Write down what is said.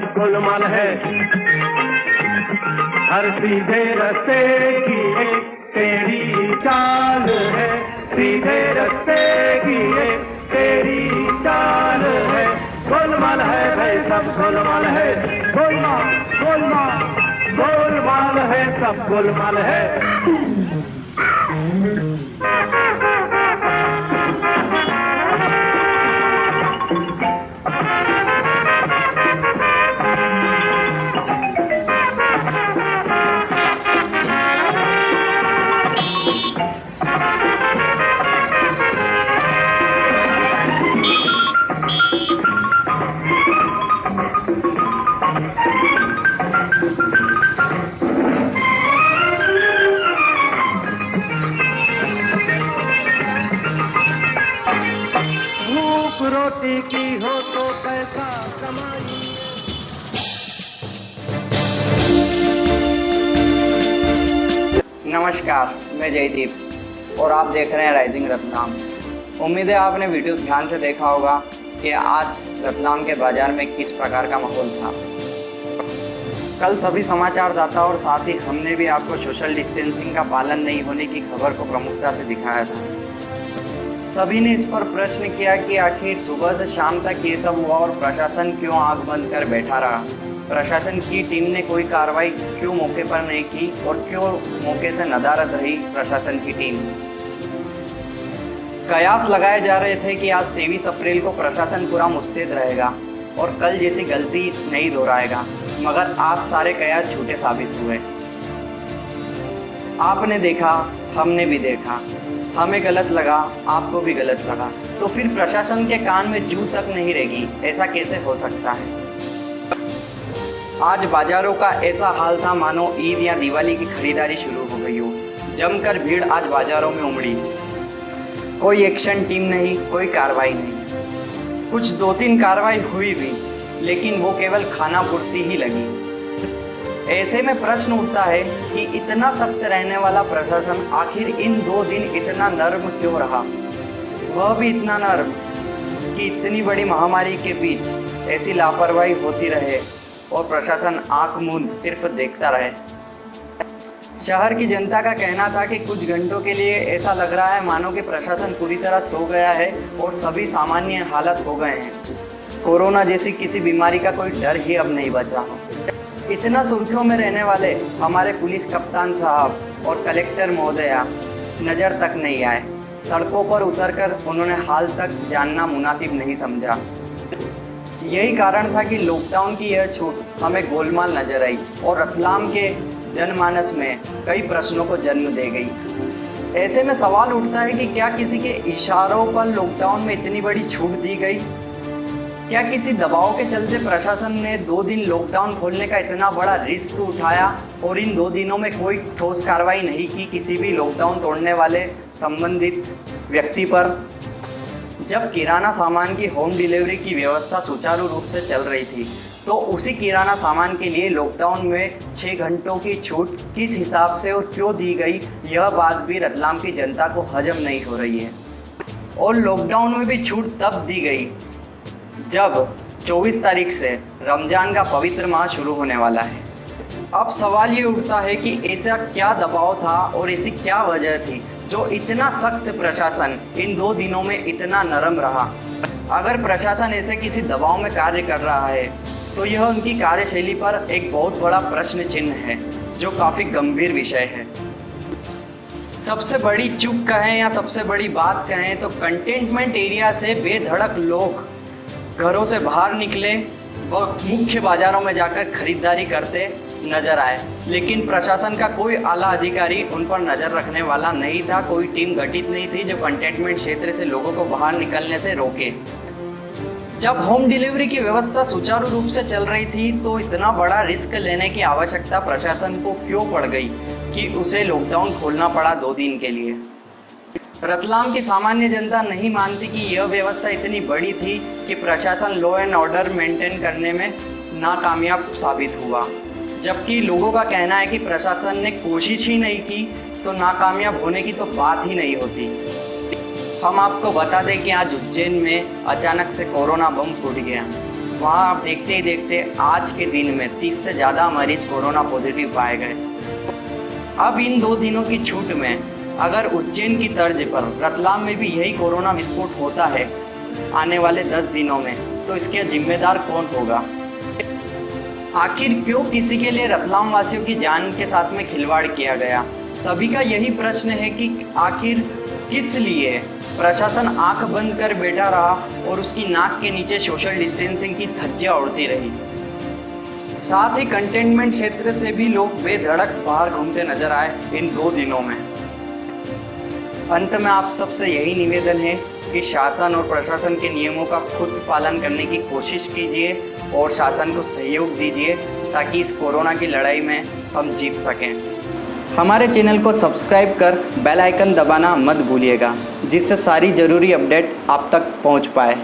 सब गोलमाल है। हर सीधे रास्ते की एक तेरी चाल है, सीधे रास्ते की एक तेरी चाल है। गोलमाल है भाई सब गोलमाल है, गोलमाल गोलमाल गोलमाल है सब गोलमाल है। रोटी की हो तो पैसा कमाई। नमस्कार, मैं जयदीप और आप देख रहे हैं राइजिंग रतलाम। उम्मीद है आपने वीडियो ध्यान से देखा होगा कि आज रतलाम के बाज़ार में किस प्रकार का माहौल था। कल सभी समाचार दाता और साथ ही हमने भी आपको सोशल डिस्टेंसिंग का पालन नहीं होने की खबर को प्रमुखता से दिखाया था। सभी ने इस पर प्रश्न किया कि आखिर सुबह से शाम तक ये सब हुआ और प्रशासन क्यों आंख बंद कर बैठा रहा। प्रशासन की टीम ने कोई कार्रवाई क्यों मौके पर नहीं की और क्यों मौके से नदारद रही प्रशासन की टीम। कयास लगाए जा रहे थे कि आज 23 अप्रैल को प्रशासन पूरा मुस्तैद रहेगा और कल जैसी गलती नहीं दोहराएगा, मगर आज सारे कयास झूठे साबित हुए। आपने देखा, हमने भी देखा, हमें गलत लगा, आपको भी गलत लगा, तो फिर प्रशासन के कान में जू तक नहीं रहेगी, ऐसा कैसे हो सकता है। आज बाजारों का ऐसा हाल था मानो ईद या दिवाली की खरीदारी शुरू हो गई हो। जमकर भीड़ आज बाजारों में उमड़ी। कोई एक्शन टीम नहीं, कोई कार्रवाई नहीं। कुछ 2-3 कार्रवाई हुई भी, लेकिन वो केवल खाना पूर्ति ही लगी। ऐसे में प्रश्न उठता है कि इतना सख्त रहने वाला प्रशासन आखिर इन 2 दिन इतना नर्म क्यों रहा, वह भी इतना नर्म कि इतनी बड़ी महामारी के बीच ऐसी लापरवाही होती रहे और प्रशासन आंख मूंद सिर्फ देखता रहे। शहर की जनता का कहना था कि कुछ घंटों के लिए ऐसा लग रहा है मानो कि प्रशासन पूरी तरह सो गया है और सभी सामान्य हालत हो गए हैं। कोरोना जैसी किसी बीमारी का कोई डर ही अब नहीं बचा हो। इतना सुर्खियों में रहने वाले हमारे पुलिस कप्तान साहब और कलेक्टर महोदया नज़र तक नहीं आए। सड़कों पर उतरकर उन्होंने हाल तक जानना मुनासिब नहीं समझा। यही कारण था कि लॉकडाउन की यह छूट हमें गोलमाल नजर आई और रतलाम के जनमानस में कई प्रश्नों को जन्म दे गई। ऐसे में सवाल उठता है कि क्या किसी के इशारों पर लॉकडाउन में इतनी बड़ी छूट दी गई? क्या किसी दबाव के चलते प्रशासन ने 2 दिन लॉकडाउन खोलने का इतना बड़ा रिस्क उठाया और इन 2 दिनों में कोई ठोस कार्रवाई नहीं की किसी भी लॉकडाउन तोड़ने वाले संबंधित व्यक्ति पर? जब किराना सामान की होम डिलीवरी की व्यवस्था सुचारू रूप से चल रही थी, तो उसी किराना सामान के लिए लॉकडाउन में 6 घंटों की छूट किस हिसाब से और क्यों दी गई, यह बात भी रतलाम की जनता को हजम नहीं हो रही है। और लॉकडाउन में भी छूट तब दी गई जब 24 तारीख से रमज़ान का पवित्र माह शुरू होने वाला है। अब सवाल ये उठता है कि ऐसा क्या दबाव था और ऐसी क्या वजह थी जो इतना सख्त प्रशासन इन 2 दिनों में इतना नरम रहा। अगर प्रशासन ऐसे किसी दबाव में कार्य कर रहा है तो यह उनकी कार्यशैली पर एक बहुत बड़ा प्रश्न चिन्ह है, जो काफ़ी गंभीर विषय है। सबसे बड़ी चूक कहें या सबसे बड़ी बात कहें तो कंटेनमेंट एरिया से बेधड़क लोग घरों से बाहर निकले व मुख्य बाज़ारों में जाकर खरीदारी करते नजर आए, लेकिन प्रशासन का कोई आला अधिकारी उन पर नज़र रखने वाला नहीं था। कोई टीम गठित नहीं थी जो कंटेनमेंट क्षेत्र से लोगों को बाहर निकलने से रोके। जब होम डिलीवरी की व्यवस्था सुचारू रूप से चल रही थी तो इतना बड़ा रिस्क लेने की आवश्यकता प्रशासन को क्यों पड़ गई कि उसे लॉकडाउन खोलना पड़ा 2 दिन के लिए। रतलाम की सामान्य जनता नहीं मानती कि यह व्यवस्था इतनी बड़ी थी कि प्रशासन लॉ एंड ऑर्डर मेंटेन करने में नाकामयाब साबित हुआ, जबकि लोगों का कहना है कि प्रशासन ने कोशिश ही नहीं की तो नाकामयाब होने की तो बात ही नहीं होती। हम आपको बता दें कि आज उज्जैन में अचानक से कोरोना बम फूट गया। वहाँ आप देखते ही देखते आज के दिन में 30 से ज़्यादा मरीज कोरोना पॉजिटिव पाए गए। अब इन 2 दिनों की छूट में अगर उज्जैन की तर्ज पर रतलाम में भी यही कोरोना विस्फोट होता है आने वाले 10 दिनों में, तो इसके जिम्मेदार कौन होगा? आखिर क्यों किसी के लिए रतलाम वासियों की जान के साथ में खिलवाड़ किया गया? सभी का यही प्रश्न है कि आखिर किस लिए प्रशासन आंख बंद कर बैठा रहा और उसकी नाक के नीचे सोशल डिस्टेंसिंग की धज्जियां उड़ती रही। साथ ही कंटेनमेंट क्षेत्र से भी लोग बेधड़क बाहर घूमते नजर आए इन 2 दिनों में। अंत में आप सबसे यही निवेदन है कि शासन और प्रशासन के नियमों का खुद पालन करने की कोशिश कीजिए और शासन को सहयोग दीजिए ताकि इस कोरोना की लड़ाई में हम जीत सकें। हमारे चैनल को सब्सक्राइब कर बेल आइकन दबाना मत भूलिएगा, जिससे सारी ज़रूरी अपडेट आप तक पहुंच पाए।